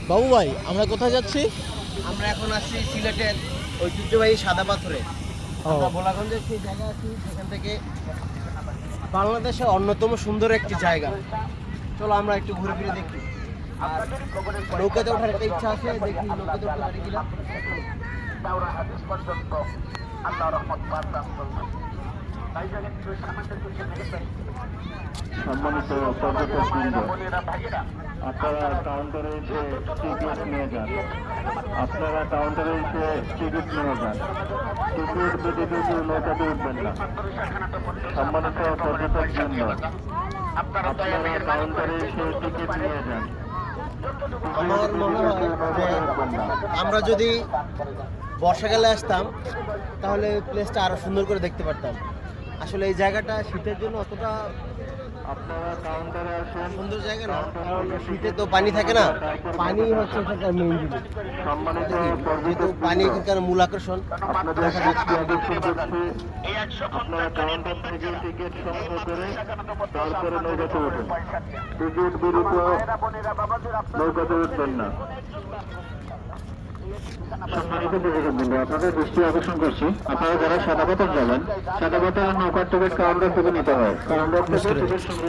বাবু ভাই, আমরা কোথায় যাচ্ছি? আমরা এখন আসছি সিলেটের ঐতিহ্যবাহী সাদা পাথরে। আমরা ভোলাগঞ্জের সেই জায়গা আছি, সেখান থেকে বাংলাদেশের অন্যতম সুন্দর একটি জায়গা। চলো আমরা একটু ঘুরে ফিরে দেখি। আর নৌকাতে ওঠার একটা ইচ্ছা আছে, দেখি নৌকাতে উঠতে পারি কিনা। সম্মানিত পর্যটকবৃন্দ, আপনারা কাউন্টারে এসে টিকিট নিয়ে যান। আপনারা কাউন্টারে এসে টিকিট নিয়ে যান। টিকিট ব্যতীত কেউ নৌকাতে উঠবেন না। সম্মানিত পর্যটকবৃন্দ, আপনারা কাউন্টারে এসে টিকিট নিয়ে যান। আমার মনে হয় যে আমরা যদি বর্ষাকালে আসতাম তাহলে প্লেসটা আরো সুন্দর করে দেখতে পারতাম। আসলে এই জায়গাটা শীতের জন্য অতটা আপনারা কাউন্টারে আসেন। সুন্দর জায়গা না, কারণ শীতে তো পানি থাকে না। পানি হচ্ছে এখানকার মেইন জিনিস। সম্মানিত যেহেতু পানি এখানকার মূল আকর্ষণ। আপনাদের দৃষ্টি আকর্ষণ করছি, আপনারা কাউন্টার থেকে টিকিট সংগ্রহ করে তারপরে নৌকাতে উঠুন। টিকিট বিরুদ্ধ নৌকাতে উঠবেন না। সম্মানিত দর্শকবৃন্দ, আপনাদের দৃষ্টি আকর্ষণ করছি, আপনারা যারা সাদা পাথর যাবেন, সাদা পাথরের নৌকার টিকিট কাউন্টার থেকে নিতে হয়। কাউন্টার থেকে টিকিট